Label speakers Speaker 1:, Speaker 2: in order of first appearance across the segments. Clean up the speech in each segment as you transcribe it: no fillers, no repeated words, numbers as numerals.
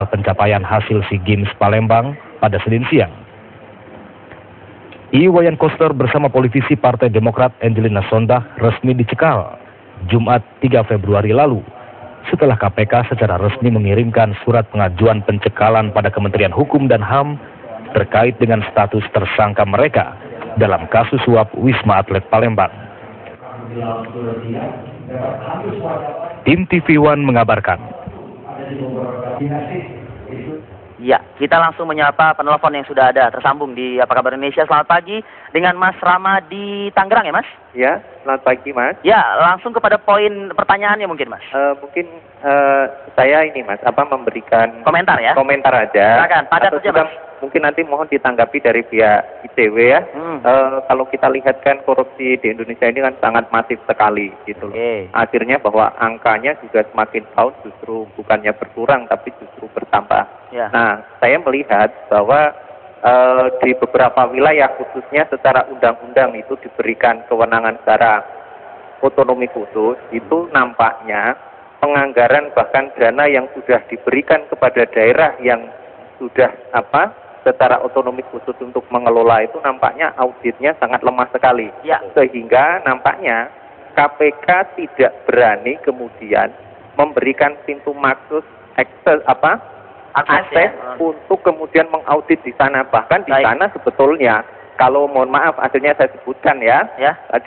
Speaker 1: pencapaian hasil SEA Games Palembang pada Senin siang. Iwayan Koster bersama politisi Partai Demokrat Angelina Sondah resmi dicekal Jumat 3 Februari lalu setelah KPK secara resmi mengirimkan surat pengajuan pencekalan pada Kementerian Hukum dan HAM terkait dengan status tersangka mereka dalam kasus suap Wisma Atlet Palembang. Tim TV One mengabarkan.
Speaker 2: Ya, kita langsung menyapa penelpon yang sudah ada tersambung di Apa Kabar Indonesia. Selamat pagi dengan Mas Rama di Tangerang ya Mas?
Speaker 3: Ya, selamat pagi Mas.
Speaker 2: Ya, langsung kepada poin pertanyaannya mungkin Mas.
Speaker 3: Mungkin saya ini Mas, memberikan
Speaker 2: komentar ya?
Speaker 3: Komentar aja.
Speaker 2: Silakan, padat saja Mas.
Speaker 3: Mungkin nanti mohon ditanggapi dari pihak ICW ya. Kalau kita lihat kan korupsi di Indonesia ini kan sangat masif sekali gitu loh. Akhirnya bahwa angkanya juga semakin tahun justru bukannya berkurang tapi justru bertambah.
Speaker 2: Ya.
Speaker 3: Nah, saya melihat bahwa di beberapa wilayah khususnya secara undang-undang itu diberikan kewenangan secara otonomi khusus, itu nampaknya penganggaran bahkan dana yang sudah diberikan kepada daerah yang sudah secara otonomi khusus untuk mengelola itu nampaknya auditnya sangat lemah sekali.
Speaker 2: Ya.
Speaker 3: Sehingga nampaknya KPK tidak berani kemudian memberikan pintu masuk akses untuk kemudian mengaudit di sana. Bahkan di sana sebetulnya kalau mohon maaf akhirnya saya sebutkan ya,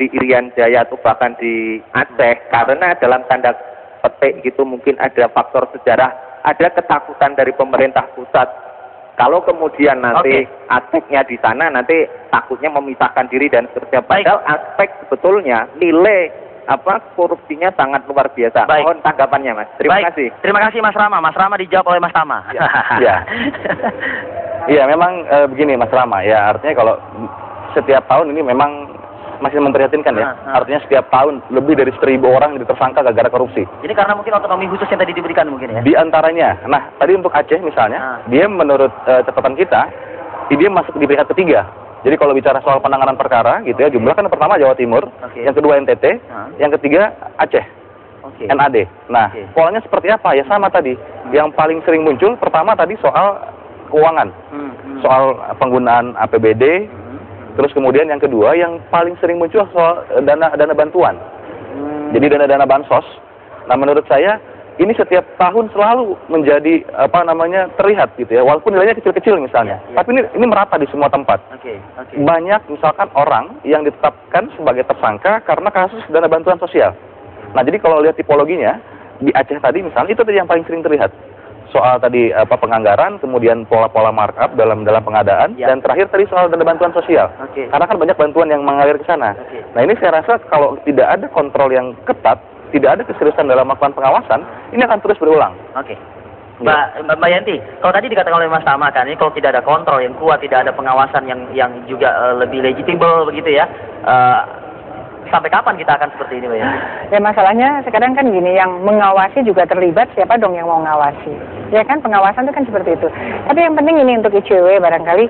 Speaker 3: di Irian Jaya atau bahkan di Aceh, karena dalam tanda petik gitu mungkin ada faktor sejarah, ada ketakutan dari pemerintah pusat. Kalau kemudian nanti aspeknya di sana nanti takutnya memisahkan diri dan seterusnya. Padahal aspek sebetulnya nilai korupsinya sangat luar biasa. Mohon tanggapannya Mas. Terima kasih.
Speaker 2: Terima kasih Mas Rama. Mas Rama dijawab oleh Mas Tama.
Speaker 4: Iya, memang begini Mas Rama ya, artinya kalau setiap tahun ini memang masih memprihatinkan ya. Artinya setiap tahun lebih dari 1.000 orang yang tersangka gara-gara korupsi.
Speaker 2: Ini karena mungkin otonomi khusus yang tadi diberikan mungkin ya?
Speaker 4: Di antaranya. Nah, tadi untuk Aceh misalnya, dia menurut catatan kita, dia masuk di peringkat ketiga. Jadi kalau bicara soal penanganan perkara gitu ya, jumlah kan pertama Jawa Timur, yang kedua NTT, yang ketiga Aceh, NAD. Nah, polanya seperti apa? Ya sama tadi. Yang paling sering muncul pertama tadi soal keuangan, soal penggunaan APBD, terus kemudian yang kedua yang paling sering muncul soal dana bantuan. Jadi dana bansos. Nah, menurut saya ini setiap tahun selalu menjadi terlihat gitu ya, walaupun nilainya kecil-kecil misalnya. Tapi ini merata di semua tempat. Banyak misalkan orang yang ditetapkan sebagai tersangka karena kasus dana bantuan sosial. Nah, jadi kalau lihat tipologinya di Aceh tadi misalnya itu tadi yang paling sering terlihat. Soal tadi penganggaran, kemudian pola-pola markup dalam pengadaan, dan terakhir tadi soal dana bantuan sosial. Karena kan banyak bantuan yang mengalir ke sana. Nah, ini saya rasa kalau tidak ada kontrol yang ketat, tidak ada keseriusan dalam melakukan pengawasan, ini akan terus berulang.
Speaker 2: Mbak Yanti, kalau tadi dikatakan oleh Mas Tama kan, ini kalau tidak ada kontrol yang kuat, tidak ada pengawasan yang juga lebih legitimable begitu ya, sampai kapan kita akan seperti ini, Mbak Yanti?
Speaker 5: Ya masalahnya sekarang kan gini, yang mengawasi juga terlibat, siapa dong yang mau ngawasi? Ya kan, pengawasan itu kan seperti itu. Tapi yang penting ini untuk ICW barangkali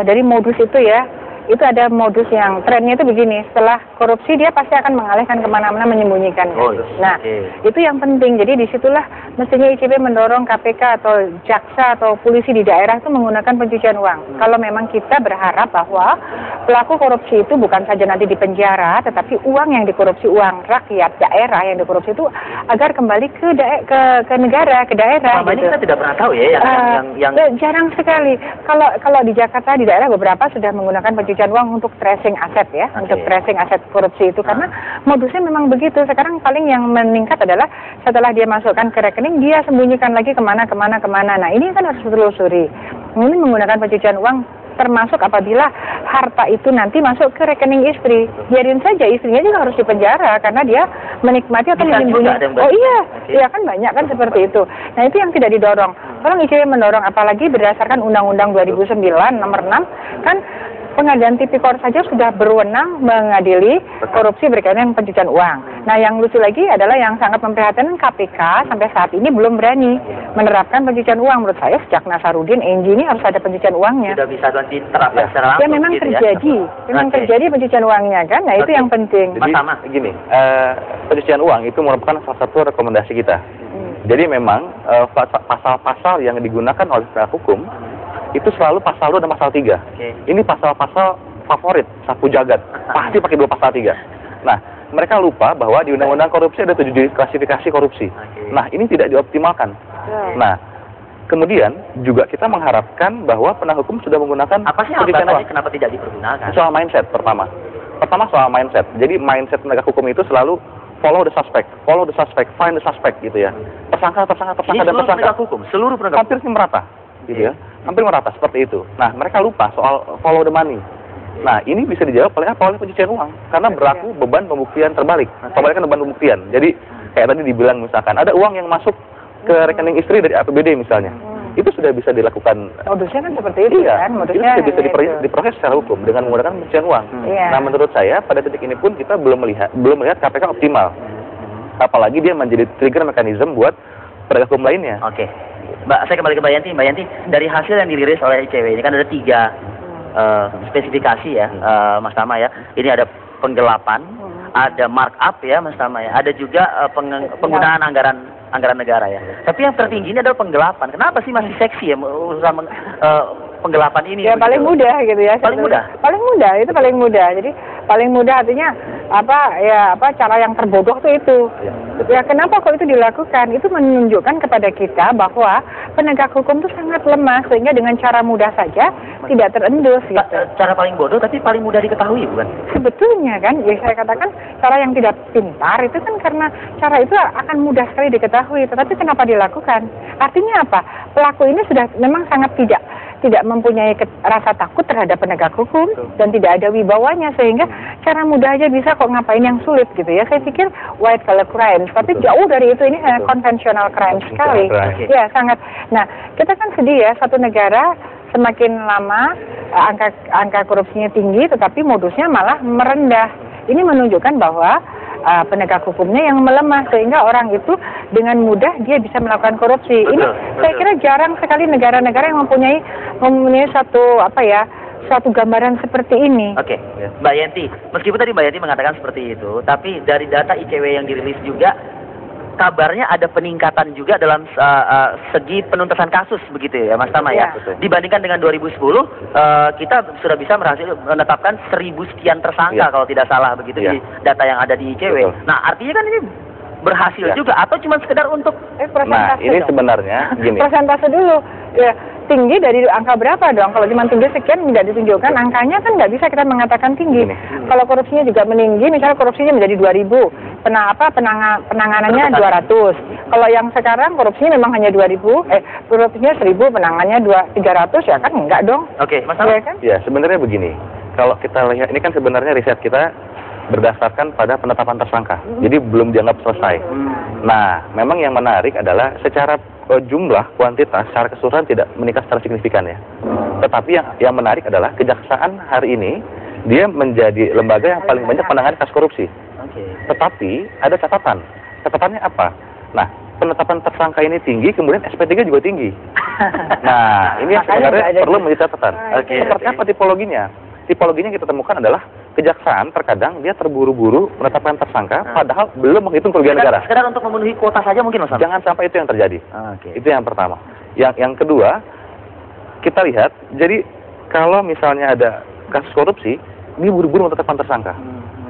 Speaker 5: dari modus itu ya, itu ada modus yang trennya itu begini, setelah korupsi dia pasti akan mengalihkan kemana-mana menyembunyikan. Itu yang penting. Jadi disitulah mestinya ICW mendorong KPK atau jaksa atau polisi di daerah itu menggunakan pencucian uang. Kalau memang kita berharap bahwa pelaku korupsi itu bukan saja nanti di penjara, tetapi uang yang dikorupsi, uang rakyat daerah yang dikorupsi itu agar kembali ke negara, ke daerah.
Speaker 2: Ini kita tidak pernah tahu ya yang
Speaker 5: jarang sekali. Kalau di Jakarta di daerah beberapa sudah menggunakan pencucian uang untuk tracing aset ya, untuk tracing aset korupsi itu karena modusnya memang begitu. Sekarang paling yang meningkat adalah setelah dia masukkan ke rekening dia sembunyikan lagi kemana. Nah ini kan harus ditelusuri. Ini menggunakan pencucian uang termasuk apabila harta itu nanti masuk ke rekening istri. Biarin saja istrinya juga harus dipenjara karena dia menikmati atau menyembunyikan. Iya kan banyak kan seperti itu. Nah itu yang tidak didorong. Tolong ICW mendorong, apalagi berdasarkan Undang-Undang 2009 nomor 6 kan. Pengadilan Tipikor saja sudah berwenang mengadili korupsi berkaitan dengan pencucian uang. Nah, yang lucu lagi adalah yang sangat memprihatinkan KPK sampai saat ini belum berani menerapkan pencucian uang. Menurut saya sejak Nasaruddin, Enji ini harus ada pencucian uangnya.
Speaker 2: Sudah bisa diterapkan secara langsung.
Speaker 5: Ya memang gitu terjadi, memang terjadi pencucian uangnya kan. Nah itu yang penting.
Speaker 4: Jadi gini, pencucian uang itu merupakan salah satu rekomendasi kita Jadi memang pasal-pasal yang digunakan oleh penegak hukum itu selalu pasal 2 dan pasal 3. Ini pasal-pasal favorit, sapu jagat. Pasti pakai 2 pasal 3. Nah, mereka lupa bahwa di Undang-Undang Korupsi ada 7 klasifikasi korupsi. Nah, ini tidak dioptimalkan. Nah, kemudian juga kita mengharapkan bahwa penegak hukum sudah menggunakan
Speaker 2: apa sih alasannya kenapa tidak dipergunakan?
Speaker 4: Soal mindset pertama soal mindset. Jadi mindset penegak hukum itu selalu follow the suspect, find the suspect gitu ya. Tersangka dan tersangka.
Speaker 2: Penegak hukum, seluruh penegak
Speaker 4: hampir merata gitu ya. Hampir merata seperti itu. Nah, mereka lupa soal follow the money. Nah, ini bisa dijawab oleh apa? Oleh pencucian uang. Karena berlaku beban pembuktian terbalik. Pembalikan beban pembuktian. Jadi, kayak tadi dibilang misalkan, ada uang yang masuk ke rekening istri dari APBD misalnya. Itu sudah bisa dilakukan.
Speaker 5: Modusnya kan seperti itu kan? Modusnya
Speaker 4: itu bisa diproses secara hukum dengan menggunakan pencucian uang. Nah, menurut saya, pada titik ini pun kita belum melihat KPK optimal. Apalagi dia menjadi trigger mekanisme buat penegak hukum lainnya.
Speaker 2: Oke. Mbak, saya kembali ke Mbak Yanti. Mbak Yanti, dari hasil yang dirilis oleh ICW ini kan ada 3 spesifikasi ya, Mas Tama ya. Ini ada penggelapan, ada markup ya, Mas Tama ya. Ada juga penggunaan anggaran negara ya. Tapi yang tertinggi ini adalah penggelapan. Kenapa sih masih seksi ya urusan penggelapan ini?
Speaker 5: Ya paling mudah gitu ya.
Speaker 2: Paling mudah.
Speaker 5: Paling mudah, itu paling mudah. Jadi paling mudah artinya cara yang terbodoh tuh itu. Ya kenapa kok itu dilakukan? Itu menunjukkan kepada kita bahwa penegak hukum itu sangat lemah sehingga dengan cara mudah saja tidak terendus gitu.
Speaker 2: Cara paling bodoh tapi paling mudah diketahui bukan?
Speaker 5: Sebetulnya kan, ya saya katakan cara yang tidak pintar itu kan karena cara itu akan mudah sekali diketahui, tetapi kenapa dilakukan? Artinya apa? Pelaku ini sudah memang sangat tidak mempunyai rasa takut terhadap penegak hukum dan tidak ada wibawanya sehingga cara mudah aja bisa kok ngapain yang sulit gitu ya. Saya pikir white collar crimes, tapi jauh dari itu, ini konvensional crime sekali. Ya sangat. Nah, kita kan sedih ya, satu negara semakin lama angka korupsinya tinggi tetapi modusnya malah merendah. Ini menunjukkan bahwa penegak hukumnya yang melemah sehingga orang itu dengan mudah dia bisa melakukan korupsi. Ini saya kira jarang sekali negara-negara yang mempunyai suatu gambaran seperti ini.
Speaker 2: Oke, Mbak Yanti, meskipun tadi Mbak Yanti mengatakan seperti itu, tapi dari data ICW yang dirilis juga kabarnya ada peningkatan juga dalam segi penuntasan kasus begitu ya, Mas Tama ya. Dibandingkan dengan 2010, kita sudah bisa menetapkan 1000 sekian tersangka kalau tidak salah begitu di data yang ada di ICW. Nah, artinya kan ini berhasil juga atau cuma sekedar untuk
Speaker 4: Nah, ini sebenarnya gini.
Speaker 5: Persentase dulu. Ya, tinggi dari angka berapa dong? Kalau cuma tinggi sekian tidak ditunjukkan angkanya kan nggak bisa kita mengatakan tinggi. Kalau korupsinya juga meninggi, misalnya korupsinya menjadi 2000, penanganannya 200. Kalau yang sekarang korupsinya memang hanya 2000, korupsinya 1000, penanganannya 300 ya kan enggak dong?
Speaker 2: Oke, Mas Tama.
Speaker 5: Kan?
Speaker 4: Ya, sebenarnya begini. Kalau kita lihat ini kan sebenarnya riset kita berdasarkan pada penetapan tersangka. Jadi belum dianggap selesai. Nah, memang yang menarik adalah secara jumlah, kuantitas, secara keseluruhan tidak meningkat secara signifikan ya. Tetapi yang menarik adalah kejaksaan hari ini dia menjadi lembaga yang paling banyak menangani kasus korupsi. Tetapi ada catatan. Catatannya apa? Nah, penetapan tersangka ini tinggi, kemudian SP3 juga tinggi. Nah, ini yang sebenarnya perlu menjadi catatan. Seperti apa tipologinya? Tipologinya yang kita temukan adalah kejaksaan terkadang dia terburu-buru menetapkan tersangka padahal belum menghitung kerugian negara.
Speaker 2: Sekedar untuk memenuhi kuota saja mungkin, Mas.
Speaker 4: Jangan sampai itu yang terjadi. Itu yang pertama. Yang kedua, kita lihat, jadi kalau misalnya ada kasus korupsi, ini buru-buru menetapkan tersangka.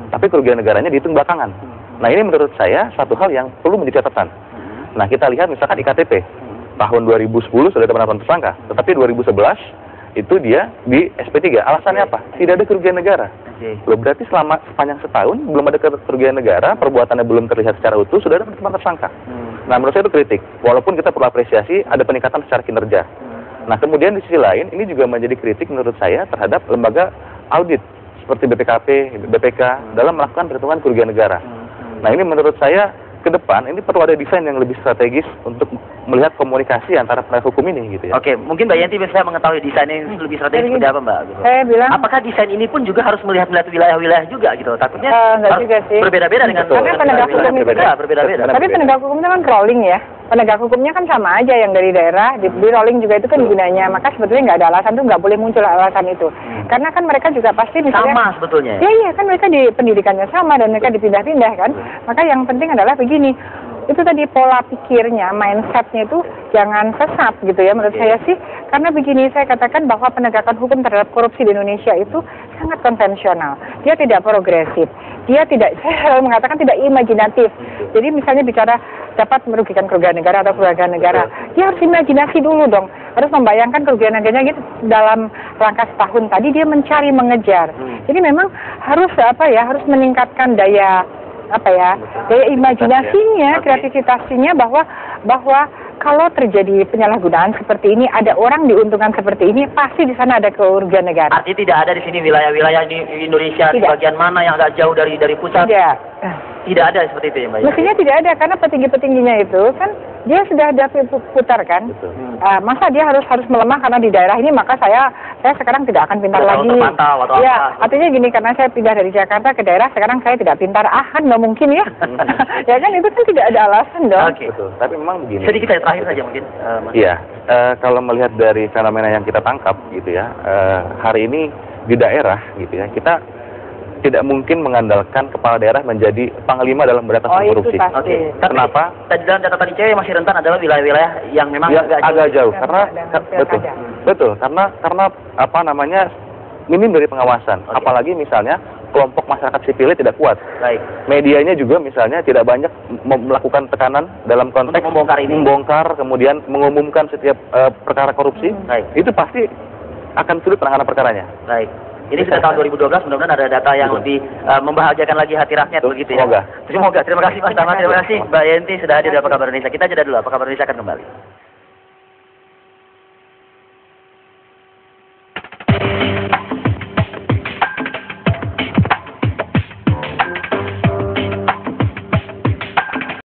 Speaker 4: Tapi kerugian negaranya dihitung belakangan. Nah, ini menurut saya satu hal yang perlu menjadi catatan. Nah, kita lihat misalkan IKTP. Tahun 2010 sudah ada penetapan tersangka, tetapi 2011 itu dia di SP3. Alasannya apa? Tidak ada kerugian negara. Loh, berarti sepanjang setahun belum ada kerugian negara, perbuatannya belum terlihat secara utuh, sudah ada penetapan tersangka. Nah, menurut saya itu kritik. Walaupun kita perlu apresiasi ada peningkatan secara kinerja. Nah, kemudian di sisi lain ini juga menjadi kritik menurut saya terhadap lembaga audit seperti BPKP, BPK dalam melakukan perhitungan kerugian negara. Nah, ini menurut saya ke depan ini perlu ada desain yang lebih strategis untuk melihat komunikasi antara penegak hukum ini gitu ya.
Speaker 2: Oke, mungkin Mbak Yanti bisa mengetahui desain yang lebih strategis seperti apa, Mbak? Gitu.
Speaker 5: Saya bilang,
Speaker 2: apakah desain ini pun juga harus melihat wilayah-wilayah juga gitu? Takutnya berbeda-beda dengan
Speaker 5: karena penegak hukum itu
Speaker 2: berbeda-beda.
Speaker 5: Tapi penegak hukum itu kan rolling ya. Penegak hukumnya kan sama aja yang dari daerah, di rolling juga itu kan gunanya. Maka sebetulnya nggak ada alasan tuh, nggak boleh muncul alasan itu. Karena kan mereka juga pasti misalnya
Speaker 2: sama sebetulnya.
Speaker 5: Iya kan mereka di pendidikannya sama dan mereka dipindah-pindah kan. Maka yang penting adalah begini, itu tadi pola pikirnya, mindsetnya itu jangan sesat gitu ya menurut saya sih. Karena begini, saya katakan bahwa penegakan hukum terhadap korupsi di Indonesia itu sangat konvensional. Dia tidak progresif. Dia tidak, saya mengatakan tidak imajinatif. Jadi misalnya bicara dapat merugikan kerugian negara atau kerugian negara, dia harus imajinasi dulu dong. Harus membayangkan kerugian negaranya gitu dalam rangka setahun tadi dia mencari, mengejar. Jadi memang harus harus meningkatkan daya imajinasinya, kreativitasnya bahwa kalau terjadi penyalahgunaan seperti ini, ada orang diuntungkan seperti ini, pasti di sana ada kerugian negara.
Speaker 2: Artinya tidak ada di sini wilayah-wilayah di Indonesia di bagian mana yang agak jauh dari pusat? Tidak ada seperti itu ya Mbak?
Speaker 5: Mestinya tidak ada, karena petinggi-petingginya itu kan dia sudah ada putar kan. Masa dia harus melemah karena di daerah ini, maka saya sekarang tidak akan pintar lagi. Artinya gini, karena saya pindah dari Jakarta ke daerah, sekarang saya tidak pintar. Kan nggak mungkin ya. Ya kan, itu kan tidak ada alasan dong.
Speaker 4: Betul. Tapi memang begini.
Speaker 2: Sedikit terakhir saja mungkin.
Speaker 4: Iya. Kalau melihat dari fenomena yang kita tangkap gitu ya, hari ini di daerah gitu ya, kita tidak mungkin mengandalkan kepala daerah menjadi panglima dalam memberantas korupsi. Kenapa?
Speaker 2: Dalam catatan ICW masih rentan adalah wilayah-wilayah yang memang
Speaker 4: agak jauh. Karena betul. Karena minim dari pengawasan. Apalagi misalnya kelompok masyarakat sipilnya tidak kuat. Medianya juga misalnya tidak banyak melakukan tekanan dalam konteks membongkar, kemudian mengumumkan setiap perkara korupsi. Itu pasti akan sulit penanganan perkaranya.
Speaker 2: Ini sudah tahun 2012, mudah-mudahan ada data yang lebih membahagiakan lagi hati rakyat begitu ya.
Speaker 4: Semoga.
Speaker 2: Terima kasih Mas Tama, terima kasih Mbak Yenti sudah hadir di Apa Kabar Indonesia. Kita jeda dulu, Apa Kabar Indonesia akan kembali.